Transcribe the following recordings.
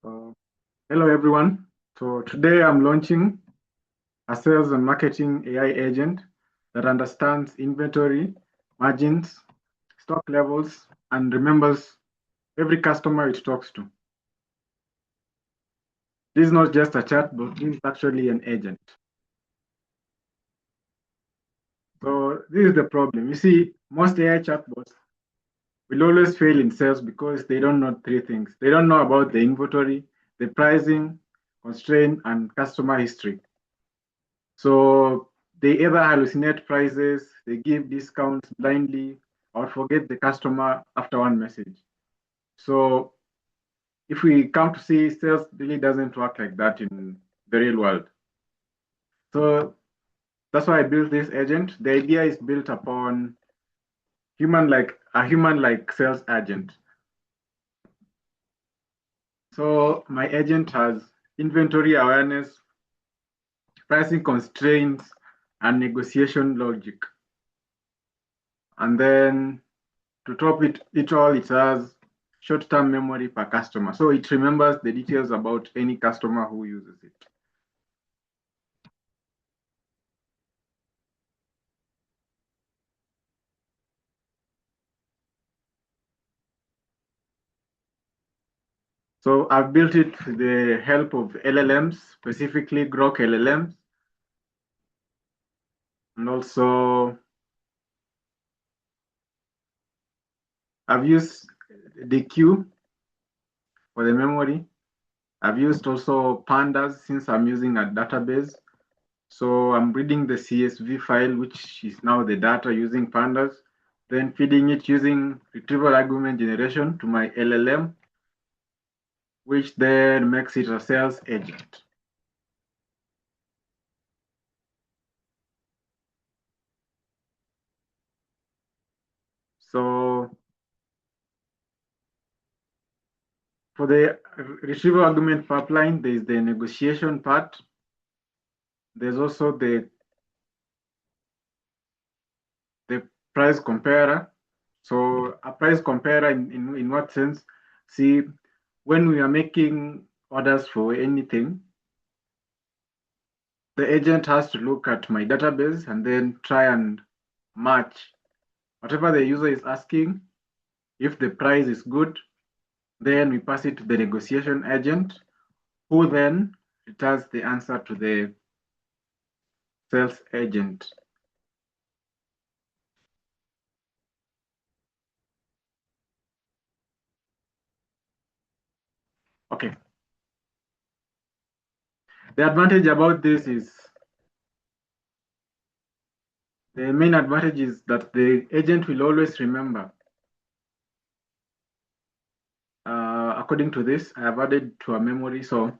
Uh, Hello, everyone. So today I'm launching a sales and marketing AI agent that understands inventory, margins, stock levels, and remembers every customer it talks to. This is not just a chatbot, this is actually an agent. So this is the problem. You see, most AI chatbots will always fail in sales because they don't know three things. They don't know about the inventory, the pricing, constraint, and customer history. So they either hallucinate prices, they give discounts blindly, or forget the customer after one message. So if we come to see, sales really doesn't work like that in the real world. So that's why I built this agent. The idea is built upon human like sales agent. So my agent has inventory awareness, pricing constraints, and negotiation logic. And then to top it all, it has short-term memory per customer. So it remembers the details about any customer who uses it. So I've built it with the help of LLMs, specifically Grok LLMs, and also I've used DQ for the memory. I've used also pandas since I'm using a database. So I'm reading the CSV file, which is now the data using pandas, then feeding it using retrieval argument generation to my LLM, which then makes it a sales agent. So for the retrieval argument pipeline, there is the negotiation part. There's also the price comparer. So a price comparer in what sense? See, when we are making orders for anything, the agent has to look at my database and then try and match whatever the user is asking. If the price is good, then we pass it to the negotiation agent, who then returns the answer to the sales agent. Okay. The advantage about this is the main advantage is that the agent will always remember. According to this, I have added to a memory. So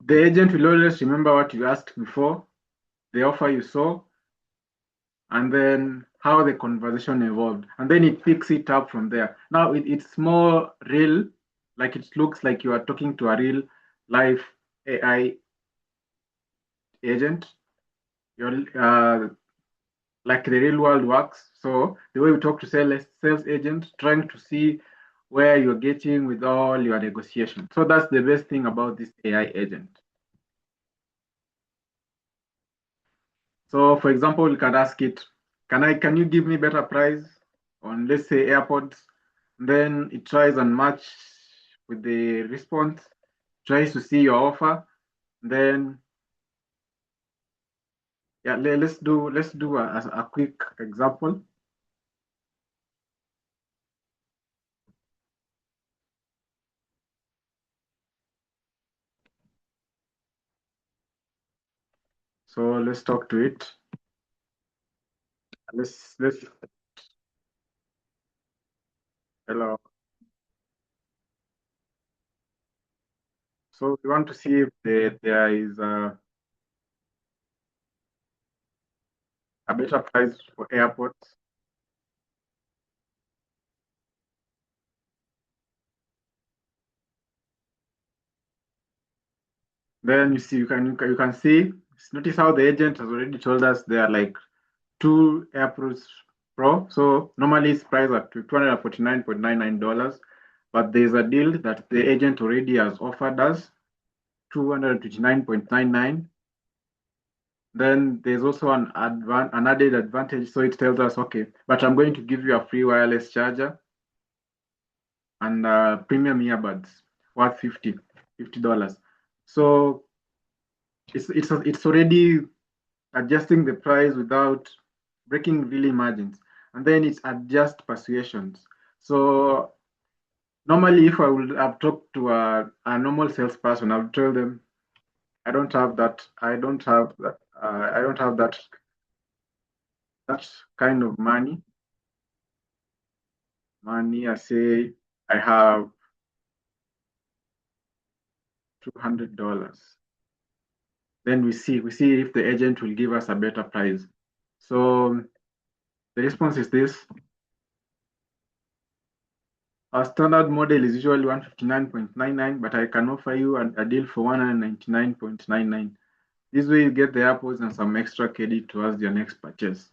the agent will always remember what you asked before, the offer you saw, and then how the conversation evolved. And then it picks it up from there. Now it's more real, like it looks like you are talking to a real live AI agent. You're like the real world works. So the way we talk to sales agents, trying to see where you're getting with all your negotiations. So that's the best thing about this AI agent. So for example, you can ask it, can you give me better price on, let's say, AirPods? Then it tries and match with the response, tries to see your offer. Then yeah, let's do a quick example. So let's talk to it. Let's hello. So we want to see if there is a better price for airports. Then you see you can see, notice how the agent has already told us there are like two AirPods Pro. So normally it's priced at $249.99. but there's a deal that the agent already has offered us, 229.99. Then there's also an added advantage. So it tells us, okay, but I'm going to give you a free wireless charger and premium earbuds worth $50. So it's already adjusting the price without breaking really margins. And then it's adjust persuasions. So normally, if I would have talked to a normal salesperson, I would tell them, I don't have that. I don't have that. I don't have that kind of money. I say I have $200. Then we see if the agent will give us a better price. So the response is this. Our standard model is usually 159.99, but I can offer you a deal for 199.99. This way you get the AirPods and some extra credit towards your next purchase.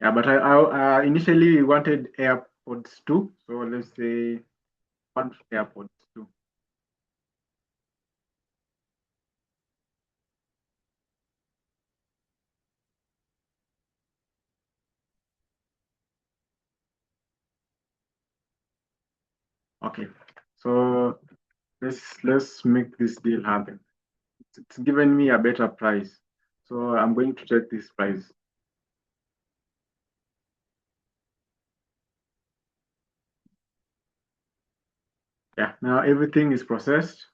Yeah, but I initially wanted AirPods 2. So let's say one AirPods 2. Okay. So let's make this deal happen. It's given me a better price. So I'm going to check this price. Yeah, now everything is processed.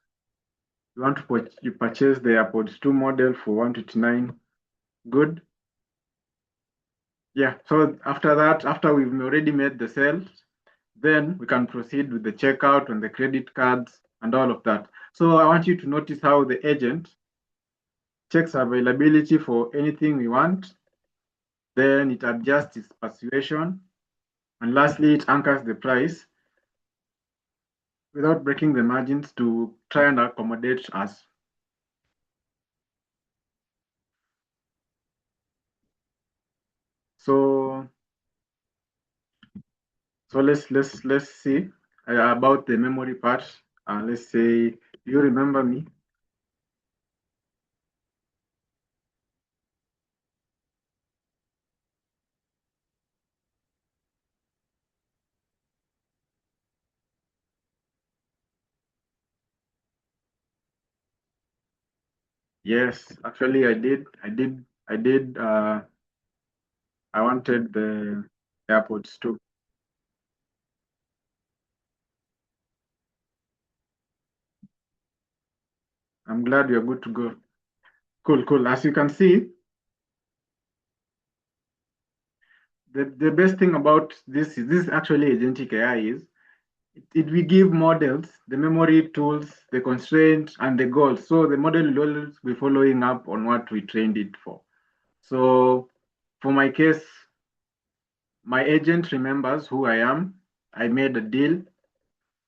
You want to you purchase the AirPods 2 model for 129. Good. Yeah, so after that, after we've already made the sales, then we can proceed with the checkout and the credit cards and all of that. So I want you to notice how the agent checks availability for anything we want, then it adjusts its persuasion, and lastly, it anchors the price without breaking the margins to try and accommodate us. So let's see about the memory part. Let's say you remember me. Yes, actually I did. I wanted the AirPods too. I'm glad you're good to go. Cool, cool. As you can see, the best thing about this actually agentic AI is it will give models the memory tools, the constraints, and the goals. So the model will always be following up on what we trained it for. So for my case, my agent remembers who I am. I made a deal.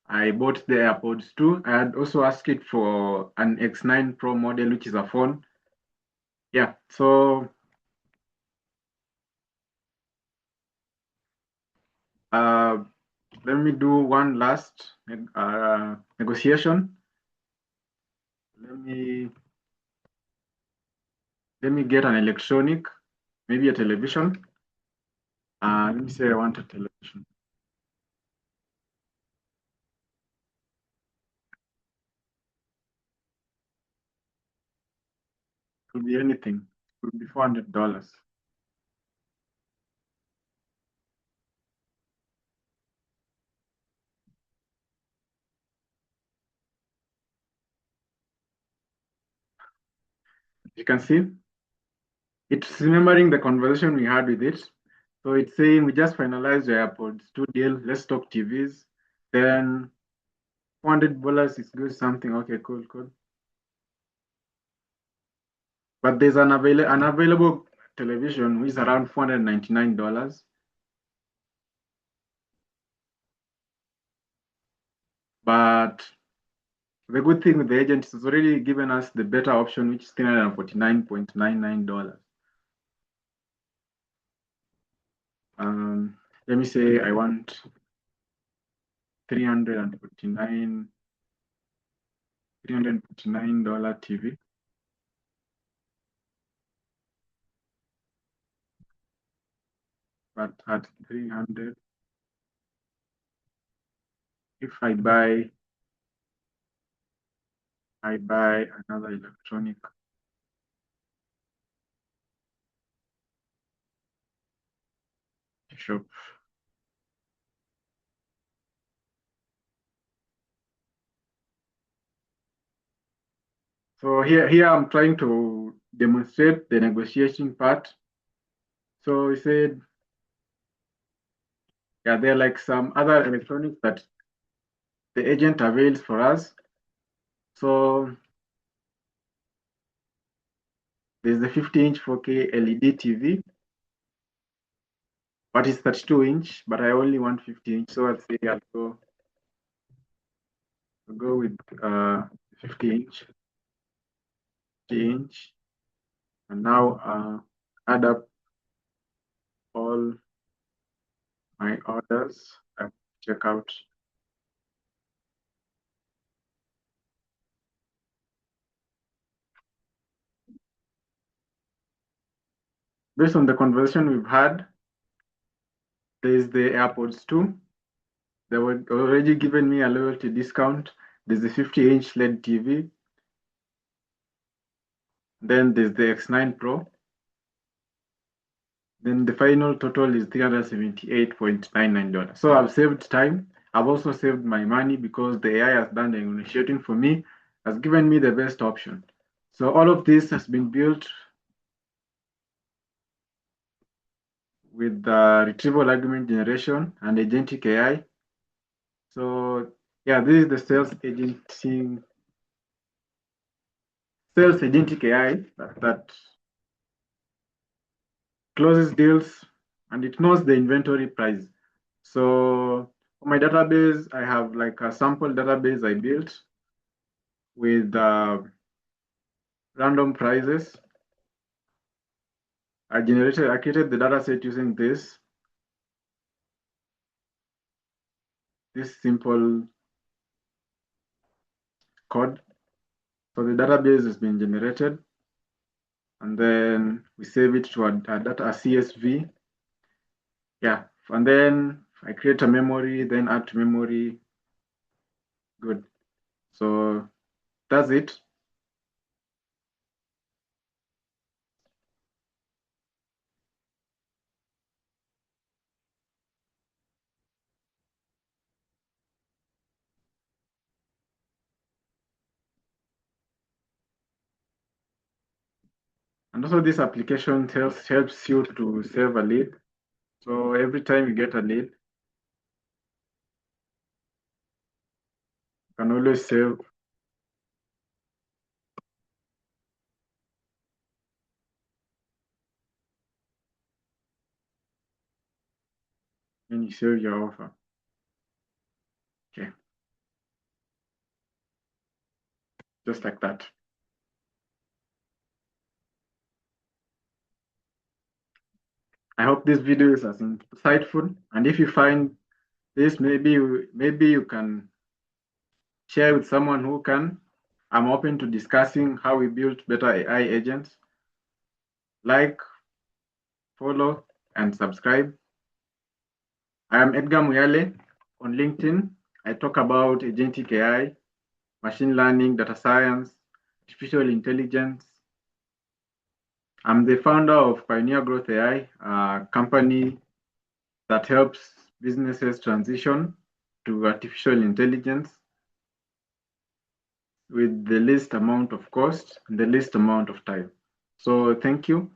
I bought the AirPods too. I had also asked it for an X9 Pro model, which is a phone. Yeah, so uh, let me do one last negotiation. Let me let me get an electronic, maybe a television. Let me say I want a television. Could be anything. Could be $400. You can see it's remembering the conversation we had with it. So it's saying we just finalized your AirPods 2 deal. Let's talk TVs. Then $400 is good something. Okay, cool, cool. But there's an available television which is around $499. But the good thing with the agent is it's already given us the better option, which is $349.99. Let me say I want $349 TV. But at 300, if I buy another electronic shop. So here I'm trying to demonstrate the negotiation part. So we said, yeah, there are like some other electronics that the agent avails for us. So there's the 50-inch 4K LED TV, but it's 32-inch, but I only want 50-inch. So I'll say I'll go with 50-inch, 50-inch, and now add up all my orders. I check out. Based on the conversation we've had, there's the AirPods 2. They were already given me a loyalty discount. There's the 50-inch LED TV. Then there's the X9 Pro. Then the final total is $378.99. So I've saved time. I've also saved my money because the AI has done the negotiating for me, has given me the best option. So all of this has been built with the retrieval argument generation and agentic AI. So yeah, this is the sales agentic AI that closes deals and it knows the inventory price. So for my database, I have like a sample database I built with random prices. I created the data set using this simple code. So the database has been generated, and then we save it to a CSV. Yeah, and then I create a memory, then add to memory. Good. So that's it. And also this application helps you to save a lead. So every time you get a lead, you can always save. And you save your offer. Okay. Just like that. I hope this video is as insightful. And if you find this, maybe you can share with someone who can. I'm open to discussing how we build better AI agents. Like, follow, and subscribe. I am Edgar Muyale on LinkedIn. I talk about agentic AI, machine learning, data science, artificial intelligence. I'm the founder of Pioneer Growth AI, a company that helps businesses transition to artificial intelligence with the least amount of cost and the least amount of time. So thank you.